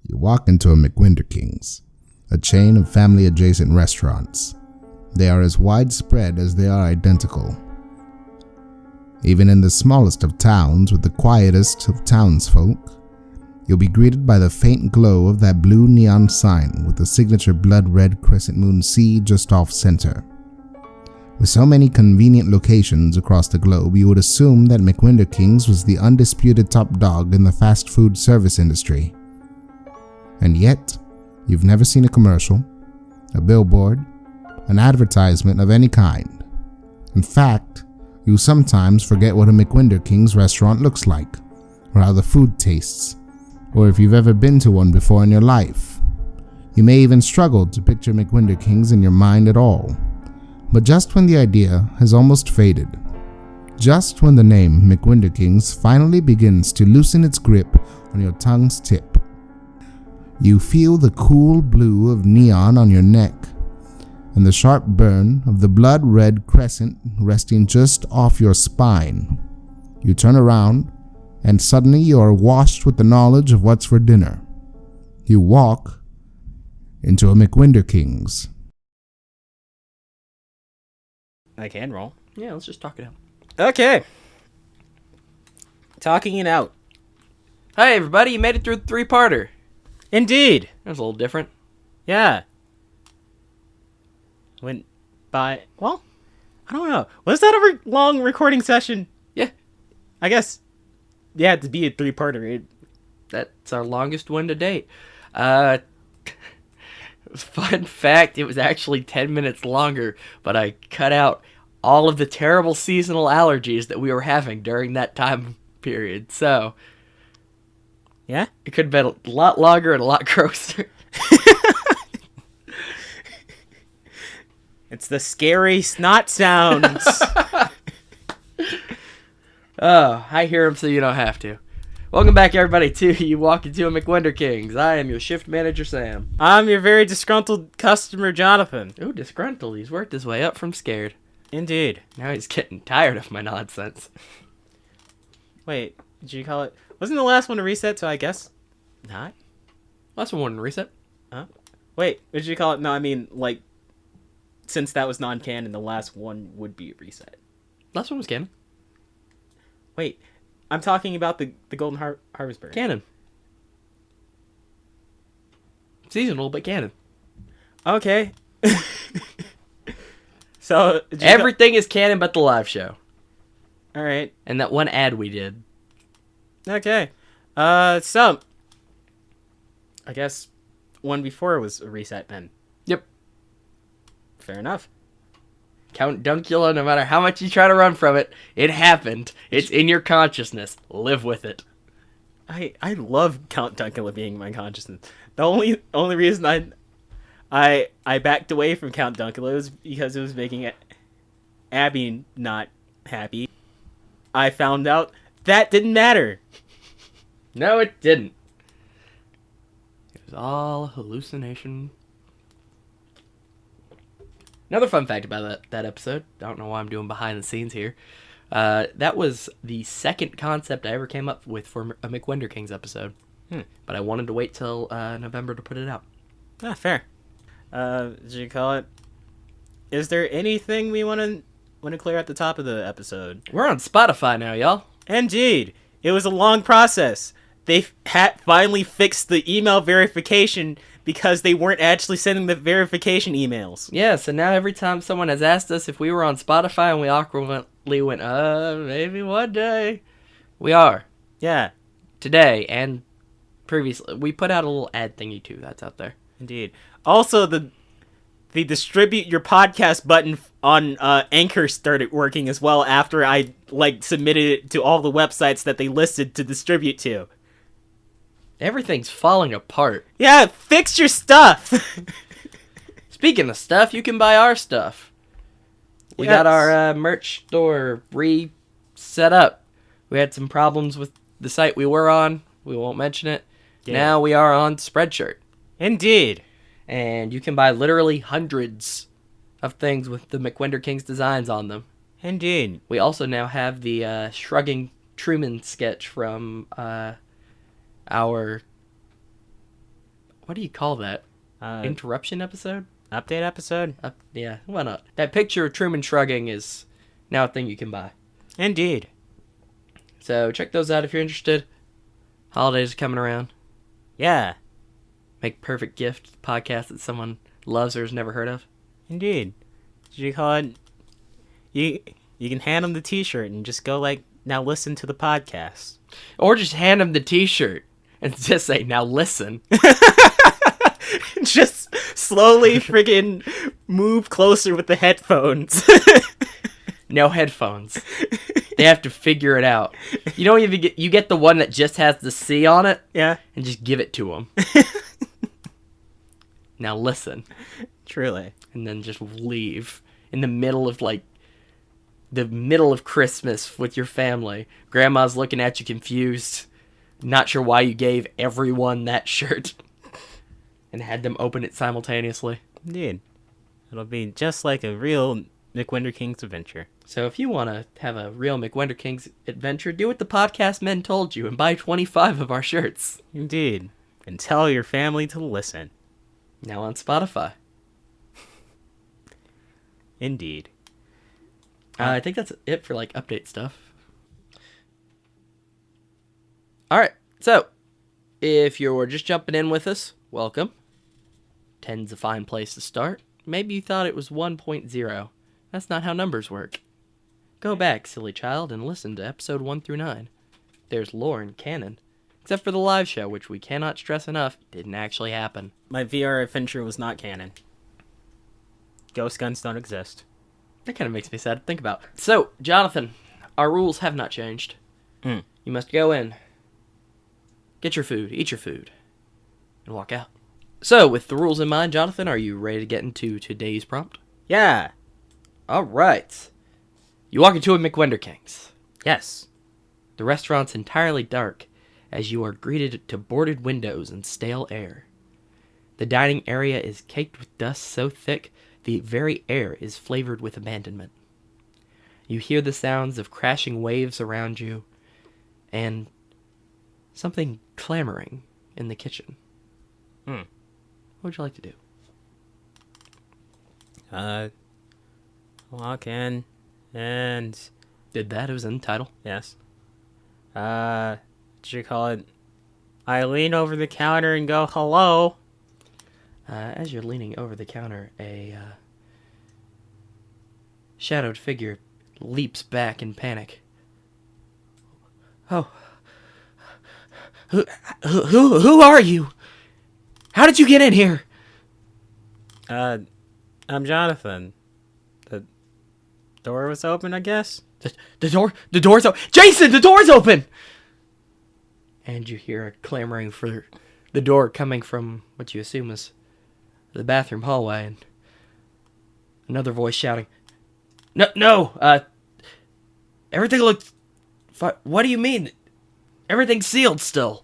You walk into a McWenderking's, a chain of family-adjacent restaurants. They are as widespread as they are identical. Even in the smallest of towns with the quietest of townsfolk, you'll be greeted by the faint glow of that blue neon sign with the signature blood-red crescent moon C just off center. With so many convenient locations across the globe, you would assume that McWenderking's was the undisputed top dog in the fast food service industry. And yet, you've never seen a commercial, a billboard, an advertisement of any kind. In fact, you sometimes forget what a McWenderking's restaurant looks like, or how the food tastes, or if you've ever been to one before in your life. You may even struggle to picture McWenderking's in your mind at all. But just when the idea has almost faded, just when the name McWenderking's finally begins to loosen its grip on your tongue's tip, you feel the cool blue of neon on your neck and the sharp burn of the blood-red crescent resting just off your spine. You turn around, and suddenly you are washed with the knowledge of what's for dinner. You walk into a McWenderking's. I can roll. Yeah, let's just talk it out. Okay. Talking it out. Hi, everybody. You made it through the three-parter. Indeed. That was a little different. Yeah. Went by... Well, I don't know. Was that a long recording session? Yeah. I guess... Yeah, to be a three-parter. That's our longest one to date. Fun fact, it was actually 10 minutes longer, but I cut out all of the terrible seasonal allergies that we were having during that time period. So, yeah, it could have been a lot longer and a lot grosser. It's the scary snot sounds. Oh, I hear them so you don't have to. Welcome back, everybody, to You Walk Into a McWenderking's. I am your shift manager, Sam. I'm your very disgruntled customer, Jonathan. Ooh, disgruntled. He's worked his way up from scared. Indeed. Now he's getting tired of my nonsense. Wait, did you call it... Wasn't the last one a reset, so I guess not? Last one wasn't a reset. Huh? Wait, did you call it... No, I mean, like, since that was non-canon, the last one would be a reset. Last one was canon. Wait, I'm talking about the Golden Harvest Bird. Canon. Seasonal, but canon. Okay. So everything is canon but the live show. All right. And that one ad we did. Okay. So I guess one before was a reset then. Yep. Fair enough. Count Dunkula, no matter how much you try to run from it, it happened. It's in your consciousness. Live with it. I love Count Dunkula being in my consciousness. The only reason I backed away from Count Dunkula was because it was making Abby not happy. I found out that didn't matter. No, it didn't. It was all a hallucination. Another fun fact about that episode, I don't know why I'm doing behind the scenes here, that was the second concept I ever came up with for a McWenderking's episode. But I wanted to wait till November to put it out. Ah, fair. Did you call it? Is there anything we want to clear at the top of the episode? We're on Spotify now, y'all. Indeed. It was a long process. They finally fixed the email verification because they weren't actually sending the verification emails. Yeah, so now every time someone has asked us if we were on Spotify and we awkwardly went, maybe one day, we are. Yeah. Today and previously. We put out a little ad thingy too. That's out there. Indeed. Also, the distribute your podcast button on Anchor started working as well after I submitted it to all the websites that they listed to distribute to. Everything's falling apart. Yeah, fix your stuff. Speaking of stuff, you can buy our stuff. We got our merch store set up. We had some problems with the site we were on. We won't mention it. Yeah. Now we are on Spreadshirt. Indeed. And you can buy literally hundreds of things with the McWenderking's designs on them. Indeed. We also now have the Shrugging Truman sketch from our What do you call that? Uh, Interruption episode? Update episode? Yeah, why not? That picture of Truman shrugging is now a thing you can buy. Indeed. So check those out if you're interested. Holidays are coming around. Yeah. Make perfect gift podcast that someone loves or has never heard of. Indeed. Did you call it? You can hand them the T-shirt and just go like, now listen to the podcast. Or just hand them the T-shirt and just say, now listen. Just slowly friggin' move closer with the headphones. No headphones. They have to figure it out. You don't even you get the one that just has the C on it. Yeah. And just give it to them. Now listen. Truly. And then just leave in the middle of the middle of Christmas with your family. Grandma's looking at you confused, not sure why you gave everyone that shirt, and had them open it simultaneously. Indeed. It'll be just like a real McWenderking's adventure. So if you want to have a real McWenderking's adventure, do what the podcast men told you and buy 25 of our shirts. Indeed. And tell your family to listen. Now on Spotify. Indeed. I think that's it for update stuff. Alright, so if you're just jumping in with us, welcome. 10's a fine place to start. Maybe you thought it was 1.0. That's not how numbers work. Go back, silly child, and listen to episode 1 through 9. There's lore and canon. Except for the live show, which we cannot stress enough, didn't actually happen. My VR adventure was not canon. Ghost guns don't exist. That kind of makes me sad to think about. So, Jonathan, our rules have not changed. Mm. You must go in, get your food, eat your food, and walk out. So, with the rules in mind, Jonathan, are you ready to get into today's prompt? Yeah. All right. You walk into a McWenderking's. Yes. The restaurant's entirely dark as you are greeted to boarded windows and stale air. The dining area is caked with dust so thick the very air is flavored with abandonment. You hear the sounds of crashing waves around you and something clamoring in the kitchen. What would you like to do? Walk in and... Did that? It was in the title. Yes. What you call it? I lean over the counter and go, hello. As you're leaning over the counter, a shadowed figure leaps back in panic. Oh. Who are you? How did you get in here? I'm Jonathan. The door was open, I guess? The door's open. Jason, the door's open! And you hear a clamoring for the door coming from what you assume is the bathroom hallway, and another voice shouting, No, everything looks fine. What do you mean? Everything's sealed still.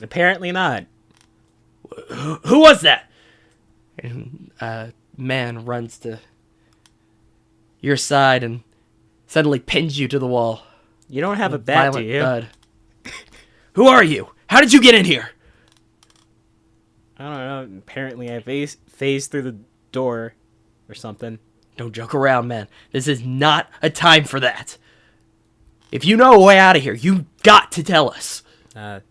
Apparently not. Who was that? And a man runs to your side and suddenly pins you to the wall. You don't have a bat, do you? Thud. Who are you? How did you get in here? I don't know. Apparently I phased through the door or something. Don't joke around, man. This is not a time for that. If you know a way out of here, you got to tell us. I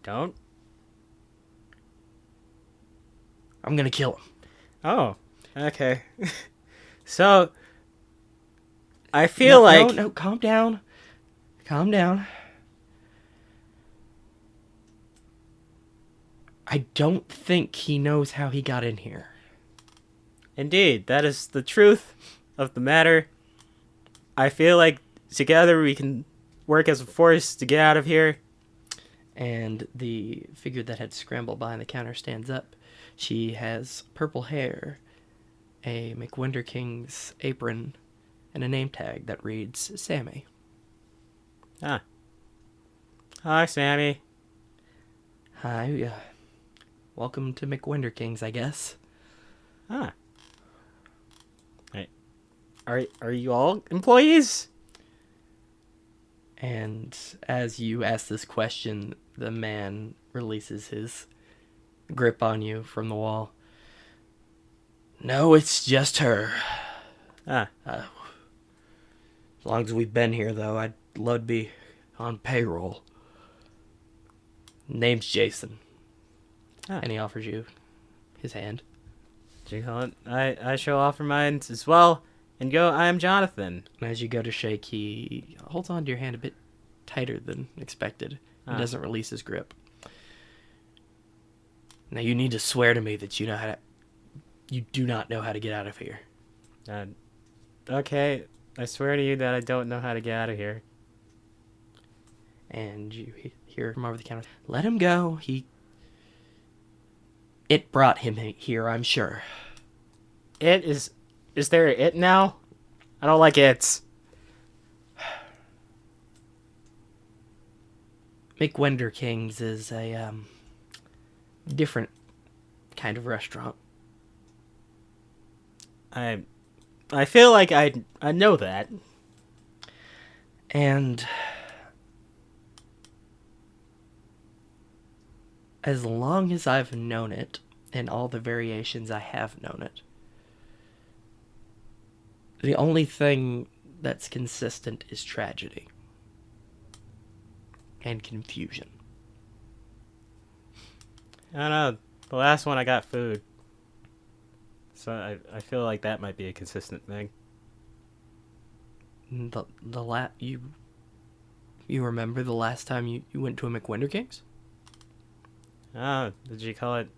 don't. I'm gonna kill him. Oh, okay. So, I feel like... No, calm down. Calm down. I don't think he knows how he got in here. Indeed, that is the truth of the matter. I feel like together we can work as a force to get out of here. And the figure that had scrambled behind the counter stands up. She has purple hair, a McWenderking's apron, and a name tag that reads Sammy. Ah. Hi, Sammy. Hi, welcome to McWenderking's, I guess. Ah. Are you all employees? And as you ask this question, The man releases his grip on you from the wall. No, it's just her. Ah, As long as we've been here, though, I'd love to be on payroll. Name's Jason. Ah. And he offers you his hand. I shall offer mine as well, and go, I am Jonathan. And as you go to shake, he holds on to your hand a bit tighter than expected. He doesn't release his grip. Now you need to swear to me that you do not know how to get out of here. Okay, I swear to you that I don't know how to get out of here. And you hear from over the counter, let him go. It brought him here, I'm sure. Is there an it now? I don't like it's. McWenderking's is a different kind of restaurant. I feel like I know that. And as long as I've known it, and all the variations I have known it, the only thing that's consistent is tragedy and confusion. I don't know. The last one I got food. So I feel like that might be a consistent thing. You remember the last time you went to a McWenderking's? Oh, did you call it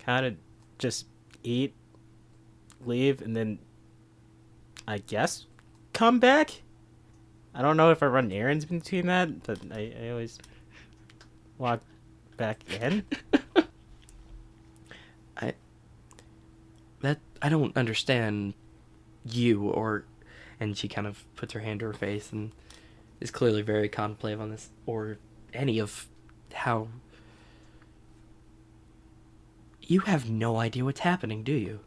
kind of just eat, leave, and then I guess come back? I don't know if I run errands between that, but I always walk back in. I don't understand you and she kind of puts her hand to her face and is clearly very contemplative on this, or any of how you have no idea what's happening, do you?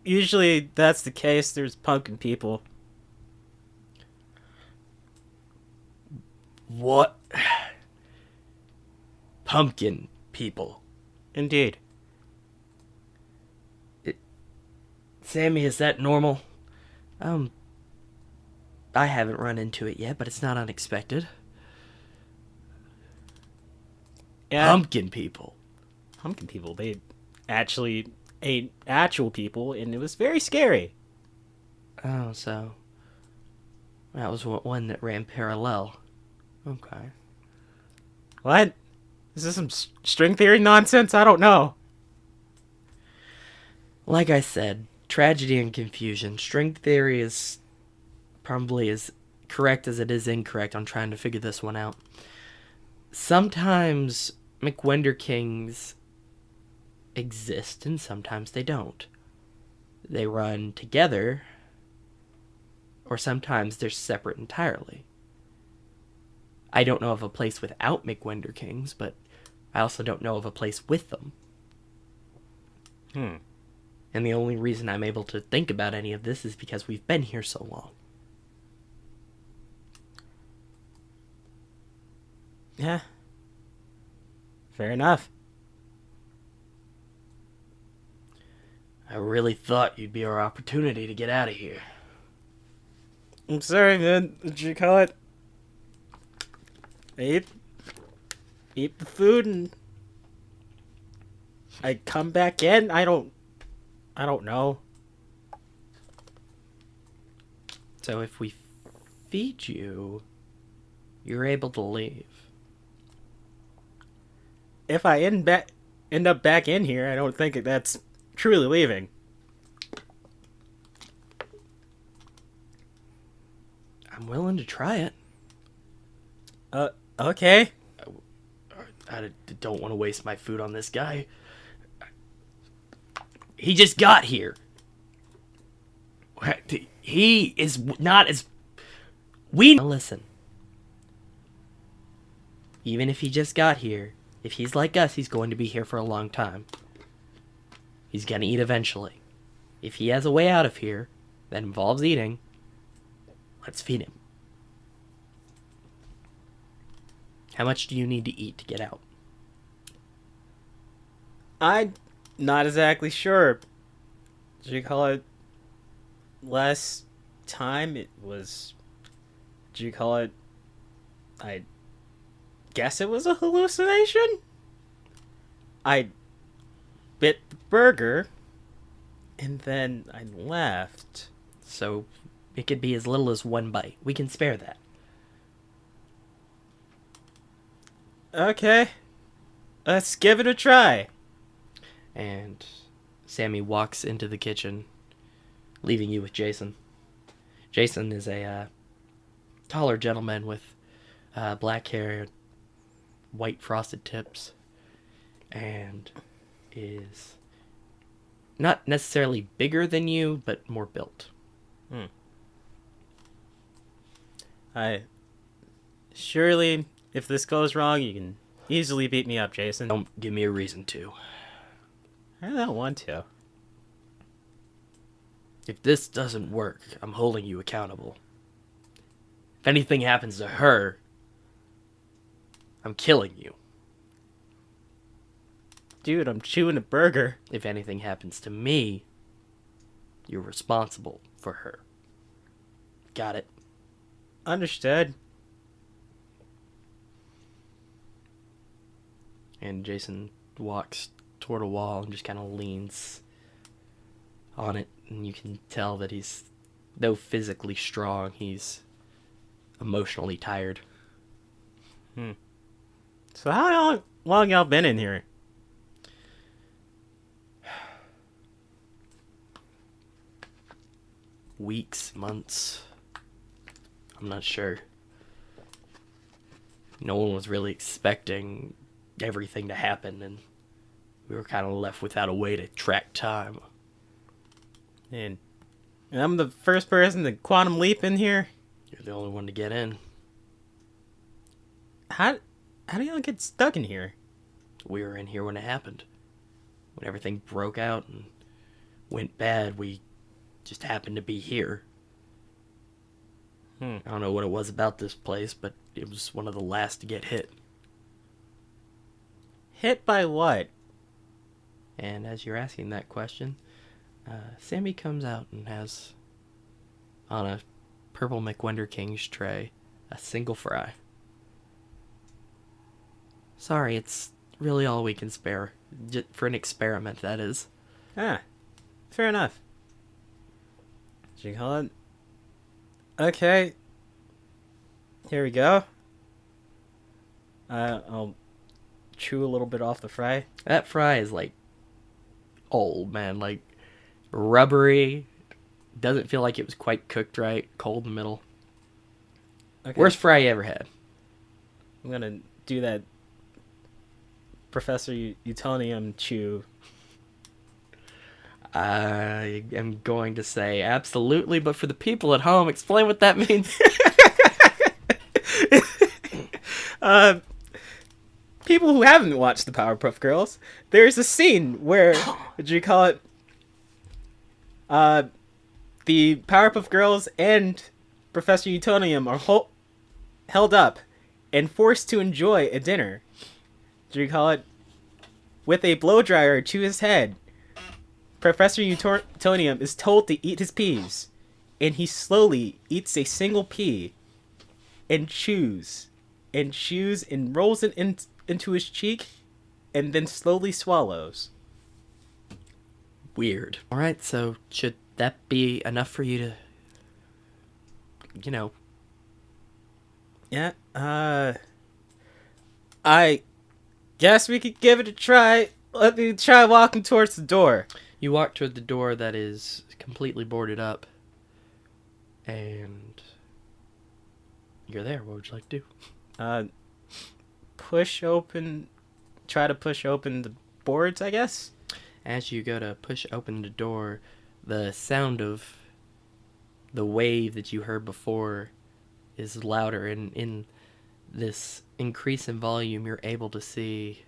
Usually that's the case. There's pumpkin people. What? Pumpkin people. Indeed. Sammy, is that normal? I haven't run into it yet, but it's not unexpected. Yeah. Pumpkin people. Pumpkin people. They actually ate actual people, and it was very scary. Oh, so that was one that ran parallel. Okay. What? Is this some string theory nonsense? I don't know. Like I said, tragedy and confusion. String theory is probably as correct as it is incorrect. I'm trying to figure this one out. Sometimes McWenderking's exist and sometimes they don't. They run together, or sometimes they're separate entirely. I don't know of a place without McWenderking's, but I also don't know of a place with them. And the only reason I'm able to think about any of this is because we've been here so long. Yeah. Fair enough. I really thought you'd be our opportunity to get out of here. I'm sorry, man. Did you call it? Eat the food and I come back in? I don't know. So if we feed you, you're able to leave. If I end up back in here, I don't think that's truly leaving. I'm willing to try it. Okay. I don't want to waste my food on this guy. He just got here. He is not as... Now listen. Even if he just got here, if he's like us, he's going to be here for a long time. He's going to eat eventually. If he has a way out of here that involves eating, let's feed him. How much do you need to eat to get out? I'm not exactly sure. Did you call it last time? It was. Did you call it? I guess it was a hallucination? I bit the burger and then I left. So it could be as little as 1 bite. We can spare that. Okay. Let's give it a try. And Sammy walks into the kitchen, leaving you with Jason. Jason is a taller gentleman with black hair, white frosted tips, and is not necessarily bigger than you, but more built. Surely, if this goes wrong, you can easily beat me up, Jason. Don't give me a reason to. I don't want to. If this doesn't work, I'm holding you accountable. If anything happens to her, I'm killing you. Dude, I'm chewing a burger. If anything happens to me, you're responsible for her. Got it? Understood. And Jason walks toward a wall and just kind of leans on it. And you can tell that he's, though physically strong, he's emotionally tired. So how long y'all been in here? Weeks, months. I'm not sure. No one was really expecting everything to happen, and we were kind of left without a way to track time. And I'm the first person to quantum leap in here? You're the only one to get in. How do y'all get stuck in here? We were in here when it happened. When everything broke out and went bad, we just happened to be here. I don't know what it was about this place, but it was one of the last to get hit. Hit by what? And as you're asking that question, Sammy comes out and has on a purple McWenderking's tray a single fry. Sorry, it's really all we can spare. For an experiment, that is. Ah, fair enough. Did you call it? Okay. Here we go. I'll chew a little bit off the fry. That fry is like old, man. Like rubbery. Doesn't feel like it was quite cooked right. Cold in the middle. Okay. Worst fry you ever had. I'm gonna do that Professor Utonium chew. I am going to say absolutely, but for the people at home, explain what that means. People who haven't watched the Powerpuff Girls, there's a scene where, what do you call it? The Powerpuff Girls and Professor Utonium are held up and forced to enjoy a dinner. Do you call it? With a blow dryer to his head. Professor Utonium is told to eat his peas, and he slowly eats a single pea, and chews, and rolls it into his cheek, and then slowly swallows. Weird. Alright, so should that be enough for you to, Yeah, I guess we could give it a try. Let me try walking towards the door. You walk toward the door that is completely boarded up, and you're there. What would you like to do? Try to push open the boards, I guess. As you go to push open the door, the sound of the wave that you heard before is louder, and in this increase in volume, you're able to see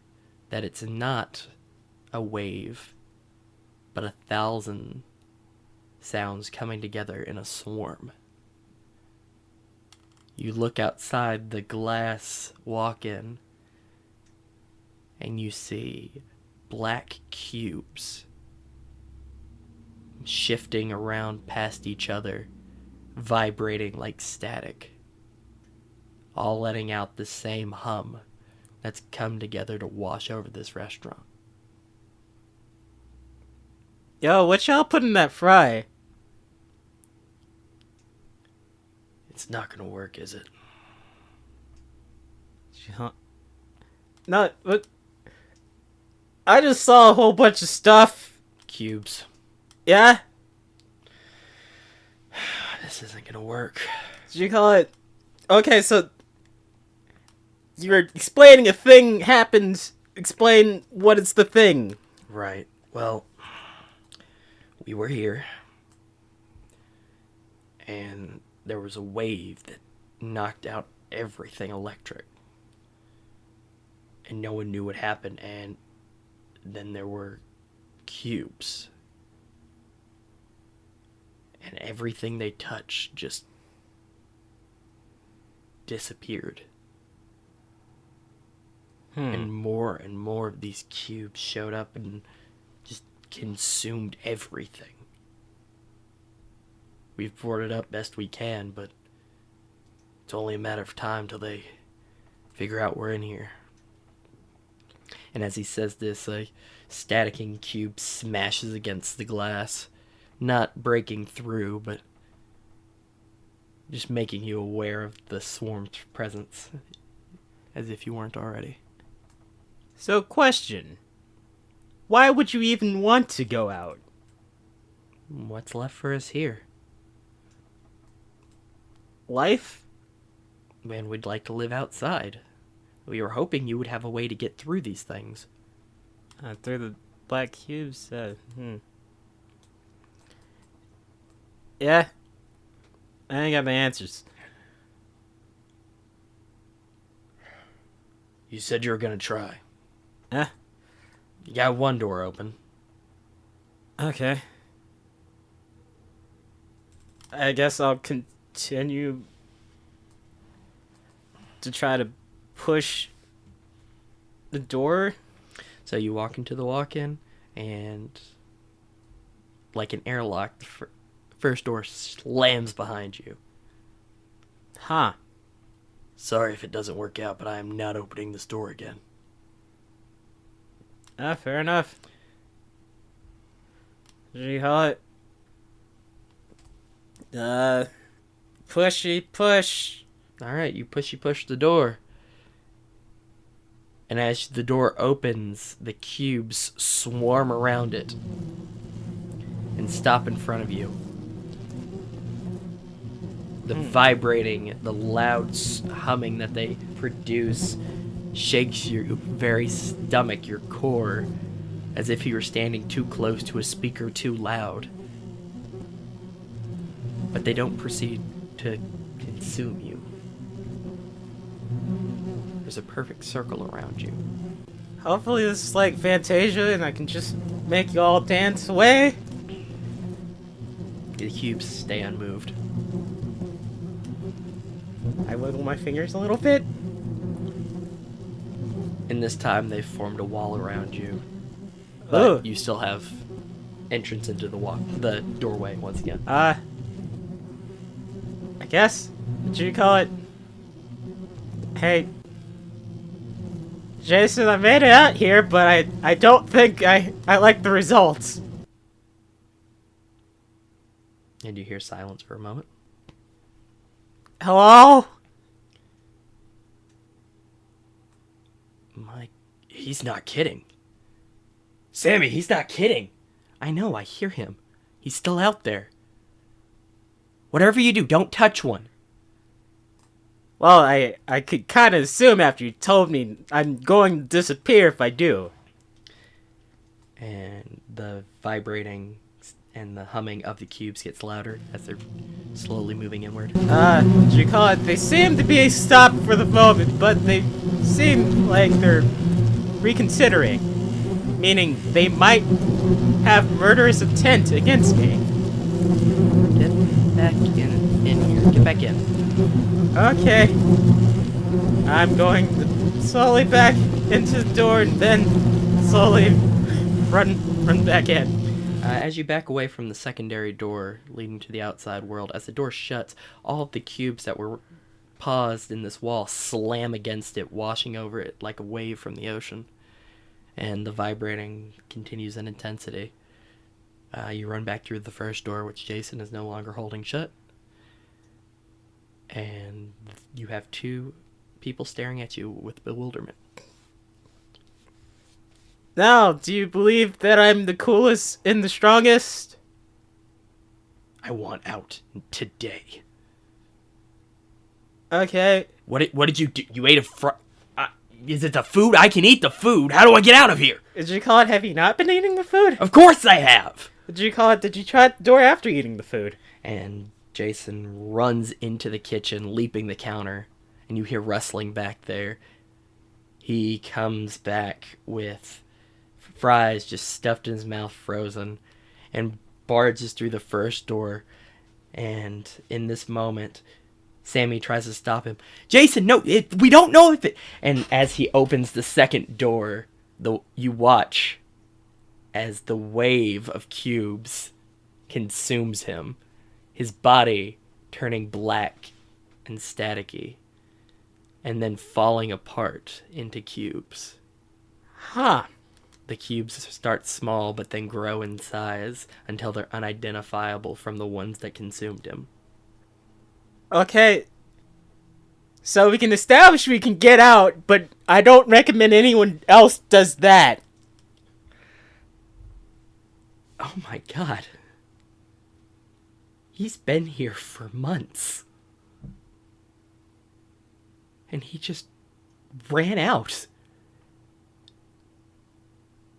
that it's not a wave, but 1,000 sounds coming together in a swarm. You look outside the glass walk-in, and you see black cubes shifting around past each other, vibrating like static, all letting out the same hum that's come together to wash over this restaurant. Yo, what y'all put in that fry? It's not gonna work, is it? No, but I just saw a whole bunch of stuff. Cubes. Yeah? This isn't gonna work. Did you call it? Okay, so you were explaining a thing happened. Explain what is the thing. Right. Well, we were here, and there was a wave that knocked out everything electric. And no one knew what happened, and then there were cubes. And everything they touched just disappeared. And more of these cubes showed up and just consumed everything. We've boarded up best we can, but it's only a matter of time till they figure out we're in here. And as he says this, a staticking cube smashes against the glass, not breaking through, but just making you aware of the swarm's presence, as if you weren't already. So, question. Why would you even want to go out? What's left for us here? Life? And we'd like to live outside. We were hoping you would have a way to get through these things. Through the black cubes? Yeah. I ain't got my answers. You said you were gonna try. Eh? You got one door open. Okay. I guess I'll continue to try to push the door. So you walk into the walk-in, and like an airlock, the first door slams behind you. Huh. Sorry if it doesn't work out, but I am not opening this door again. Fair enough. What do you call it? Pushy push. Alright, you push the door. And as the door opens, the cubes swarm around it and stop in front of you. The vibrating, the loud humming that they produce shakes your very stomach, your core, as if you were standing too close to a speaker too loud. But they don't proceed to consume you. There's a perfect circle around you. Hopefully this is like Fantasia and I can just make you all dance away. The cubes stay unmoved. I wiggle my fingers a little bit. In this time, they've formed a wall around you. Ugh. But you still have entrance into the doorway once again. I guess. What you call it? Hey, Jason, I made it out here, but I don't think I like the results. And you hear silence for a moment. Hello? Mike, he's not kidding. Sammy, he's not kidding. I know, I hear him. He's still out there. Whatever you do, don't touch one. Well, I could kind of assume after you told me I'm going to disappear if I do. And the vibrating and the humming of the cubes gets louder as they're slowly moving inward. What you call it? They seem to be stopped for the moment, but they seem like they're reconsidering. Meaning they might have murderous intent against me. Get back in here. Get back in. Okay. I'm going to slowly back into the door and then slowly run back in. As you back away from the secondary door leading to the outside world, as the door shuts, all of the cubes that were paused in this wall slam against it, washing over it like a wave from the ocean. And the vibrating continues in intensity. You run back through the first door, which Jason is no longer holding shut. And you have two people staring at you with bewilderment. Now, do you believe that I'm the coolest and the strongest? I want out today. Okay. What did you do? You ate is it the food? I can eat the food. How do I get out of here? Did you call it, have you not been eating the food? Of course I have. Did you call it, did you try the door after eating the food? And Jason runs into the kitchen, leaping the counter, and you hear rustling back there. He comes back with fries just stuffed in his mouth, frozen, and barges through the first door. And in this moment, Sammy tries to stop him. Jason, no, we don't know if it... And as he opens the second door, you watch as the wave of cubes consumes him, his body turning black and staticky, and then falling apart into cubes. Huh. The cubes start small, but then grow in size until they're unidentifiable from the ones that consumed him. Okay. So we can establish we can get out, but I don't recommend anyone else does that. Oh my god. He's been here for months. And he just ran out.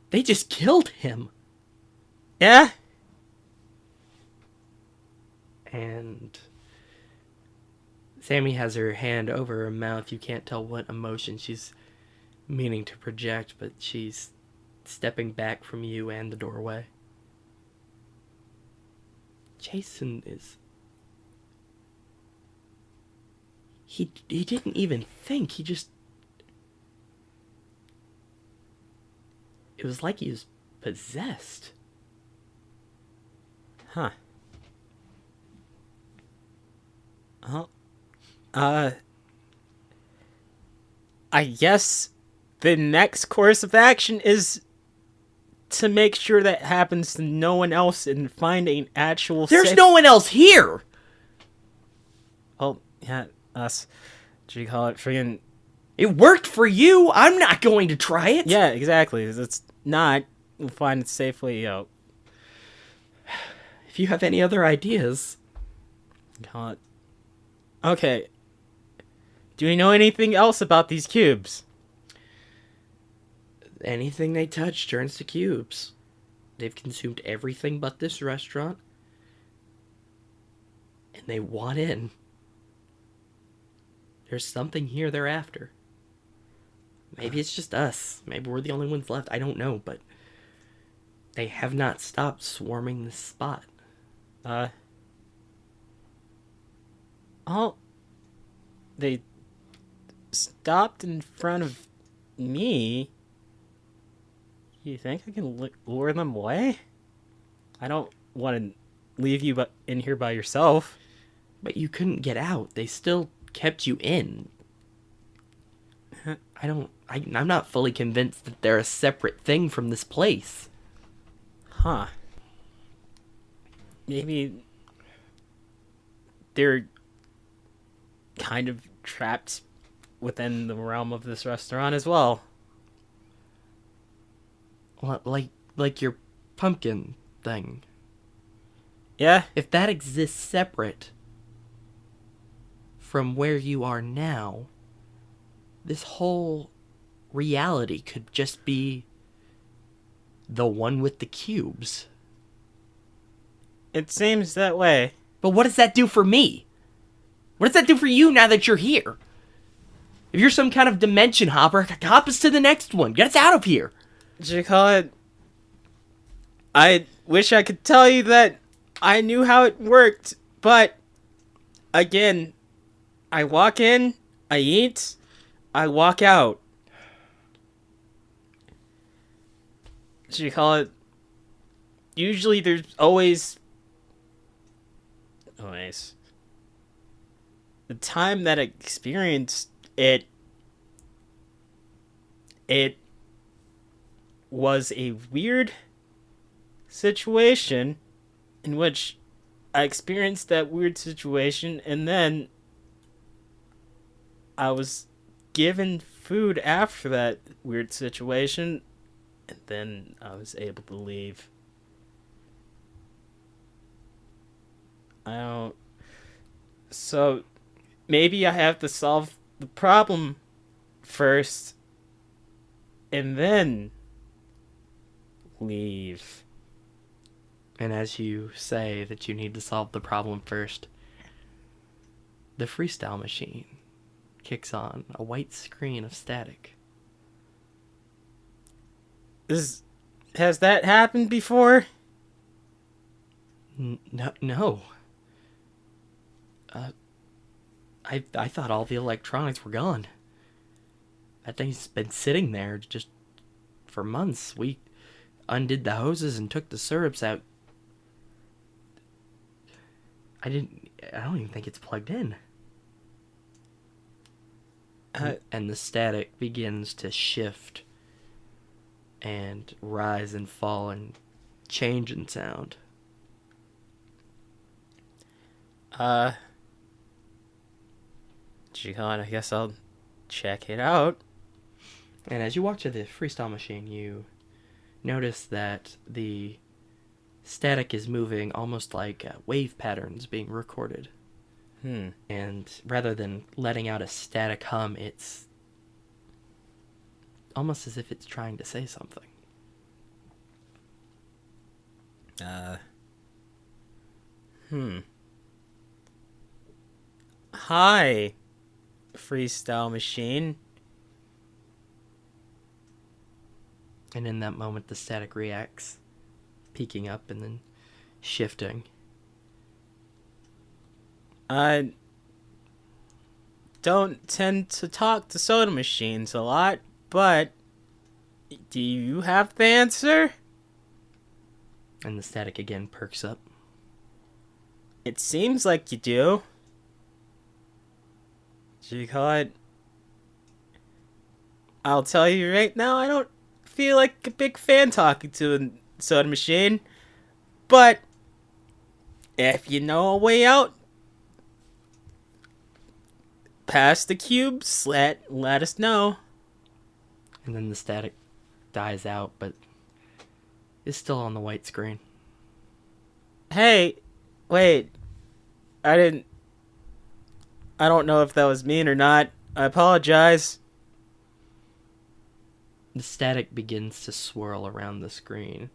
They just killed him. Yeah? And Sammy has her hand over her mouth. You can't tell what emotion she's meaning to project, but she's stepping back from you and the doorway. Jason is... He didn't even think. He just... It was like he was possessed. Huh. I guess the next course of action is to make sure that happens to no one else and find an actual... There's no one else here! Oh, yeah, us. What do you call it? Friggin'... It worked for you! I'm not going to try it! Yeah, exactly. It's not. We'll find it safely, If you have any other ideas... Call it... Okay. Do we know anything else about these cubes? Anything they touch turns to cubes. They've consumed everything but this restaurant. And they want in. There's something here they're after. Maybe it's just us. Maybe we're the only ones left. I don't know, but they have not stopped swarming this spot. They stopped in front of me. You think I can lure them away? I don't want to leave you in here by yourself. But you couldn't get out. They still kept you in. I'm not fully convinced that they're a separate thing from this place. Huh. Maybe they're kind of trapped within the realm of this restaurant as well. Like your pumpkin thing. Yeah? If that exists separate from where you are now, this whole reality could just be the one with the cubes. It seems that way. But what does that do for me? What does that do for you now that you're here? If you're some kind of dimension hopper, hop us to the next one. Get us out of here. Did you call it? I wish I could tell you that I knew how it worked, but again, I walk in, I eat, I walk out. Should you call it? Usually there's always... Oh, nice. The time that I experienced it, it was a weird situation in which I experienced that weird situation, and then I was given food after that weird situation, and then I was able to leave. I don't... So, maybe I have to solve the problem first, and then leave. And as you say that you need to solve the problem first, the freestyle machine kicks on a white screen of static. Has that happened before? No. I thought all the electronics were gone. That thing's been sitting there just for months. We undid the hoses and took the syrups out. I don't even think it's plugged in. And the static begins to shift and rise and fall and change in sound. Jihan, I guess I'll check it out. And as you walk to the freestyle machine, you notice that the static is moving almost like wave patterns being recorded. And rather than letting out a static hum, it's almost as if it's trying to say something. Hi, freestyle machine. And in that moment, the static reacts, peaking up and then shifting. I don't tend to talk to soda machines a lot, but do you have the answer? And the static again perks up. It seems like you do. Jihad, I'll tell you right now, I don't feel like a big fan talking to a soda machine, but if you know a way out, pass the cubes, let us know. And then the static dies out, but is still on the white screen. Hey, wait. I don't know if that was mean or not. I apologize. The static begins to swirl around the screen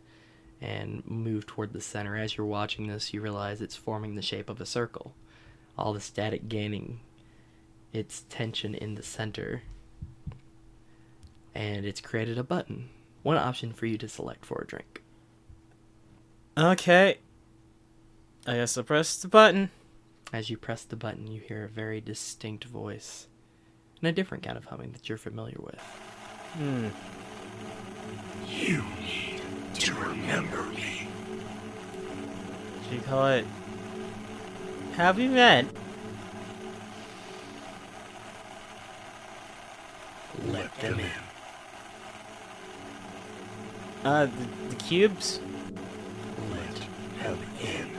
and move toward the center. As you're watching this, you realize it's forming the shape of a circle. All the static gaining its tension in the center. And it's created a button. One option for you to select for a drink. Okay. I guess I'll press the button. As you press the button, you hear a very distinct voice. And a different kind of humming that you're familiar with. You need to remember me. Should you call it... Have you met? Let them in. The cubes? Let them in.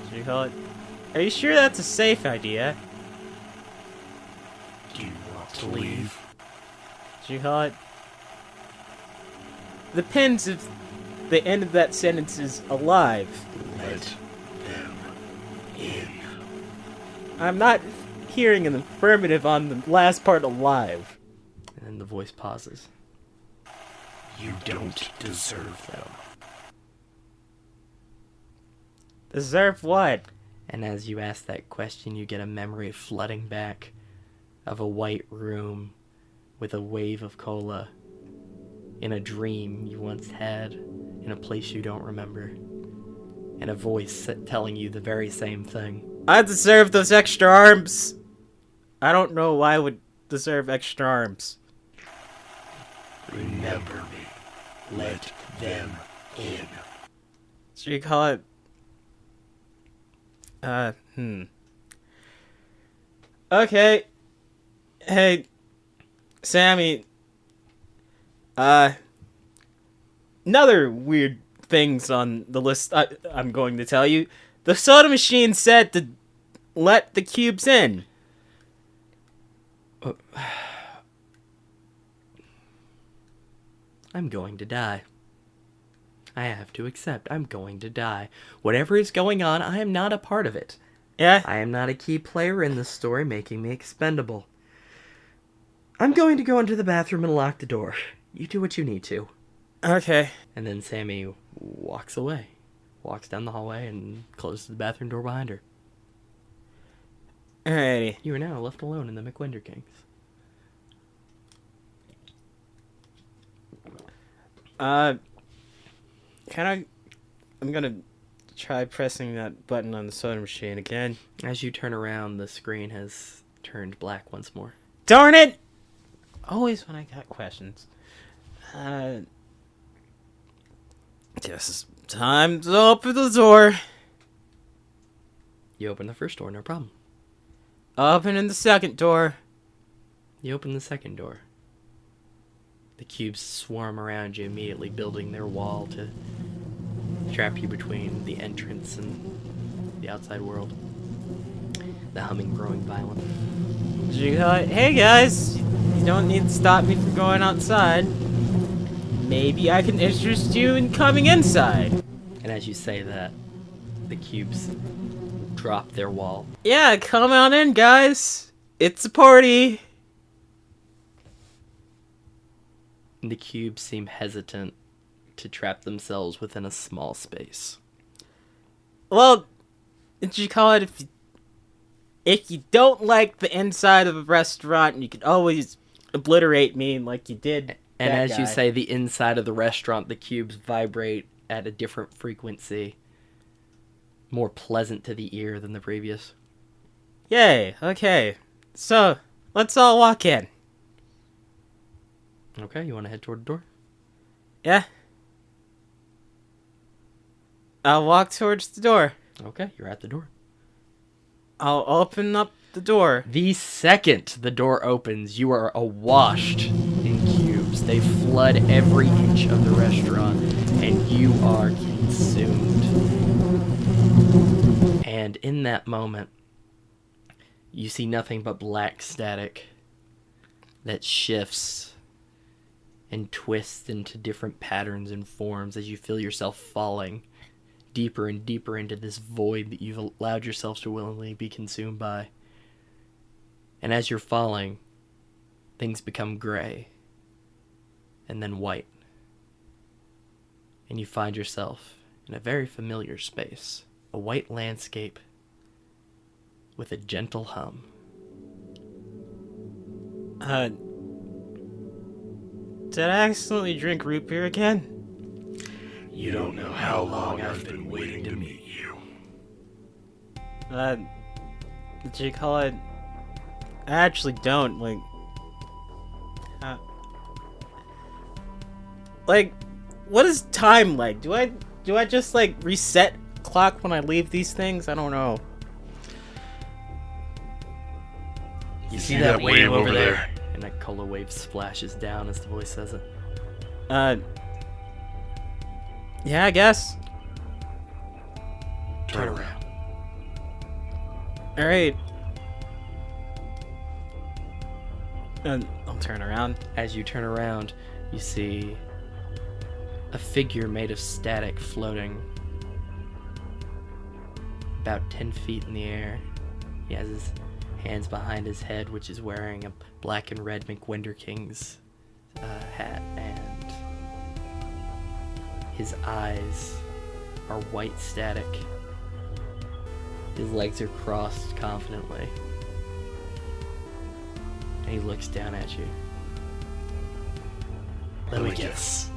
Should you call it... Are you sure that's a safe idea? Do you want to leave? Should you call it... The pins of the end of that sentence is alive. Let them in. I'm not hearing an affirmative on the last part, alive. And then the voice pauses. You don't deserve them. Deserve what? And as you ask that question, you get a memory flooding back of a white room with a wave of cola in a dream you once had in a place you don't remember, and a voice telling you the very same thing. I deserve those extra arms. I don't know why I would deserve extra arms. Remember me. Let them in. So you call it... Okay. Hey, Sammy. Another weird things on the list I'm going to tell you. The soda machine said to let the cubes in. I'm going to die. I have to accept I'm going to die. Whatever is going on, I am not a part of it. Yeah? I am not a key player in this story, making me expendable. I'm going to go into the bathroom and lock the door. You do what you need to. Okay. And then Sammy walks away. Walks down the hallway and closes the bathroom door behind her. Alrighty. You are now left alone in the McWenderking's. I'm gonna try pressing that button on the soda machine again. As you turn around, the screen has turned black once more. Darn it! Always when I got questions. Guess it's time to open the door. You open the first door, no problem. Opening the second door. You open the second door. The cubes swarm around you immediately, building their wall to trap you between the entrance and the outside world. The humming growing violent. Hey guys, you don't need to stop me from going outside. Maybe I can interest you in coming inside. And as you say that, the cubes drop their wall. Yeah, come on in, guys. It's a party. The cubes seem hesitant to trap themselves within a small space. Well, did you call it if you don't like the inside of a restaurant, you can always obliterate me like you did. And that as guy. you say the inside of the restaurant, the cubes vibrate at a different frequency, more pleasant to the ear than the previous. Yay, okay. So, let's all walk in. Okay, you want to head toward the door? Yeah? I'll walk towards the door. Okay, you're at the door. I'll open up the door. The second the door opens, you are awashed in cubes. They flood every inch of the restaurant, and you are consumed. And in that moment, you see nothing but black static that shifts and twists into different patterns and forms as you feel yourself falling deeper and deeper into this void that you've allowed yourself to willingly be consumed by. And as you're falling, things become gray and then white. And you find yourself in a very familiar space, a white landscape with a gentle hum. Did I accidentally drink root beer again? You don't know how long I've been waiting to meet you. Did you call it? I actually don't, what is time like? Do I just, reset clock when I leave these things? I don't know. You see that wave over there? And a cola wave splashes down as the voice says it. Yeah, I guess. Turn around. Alright. I'll turn around. As you turn around, you see a figure made of static floating about 10 feet in the air. He has his hands behind his head, which is wearing a black and red McWenderking's hat, and his eyes are white static. His legs are crossed confidently, and he looks down at you. Let me guess.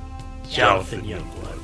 Jonathan Youngblood.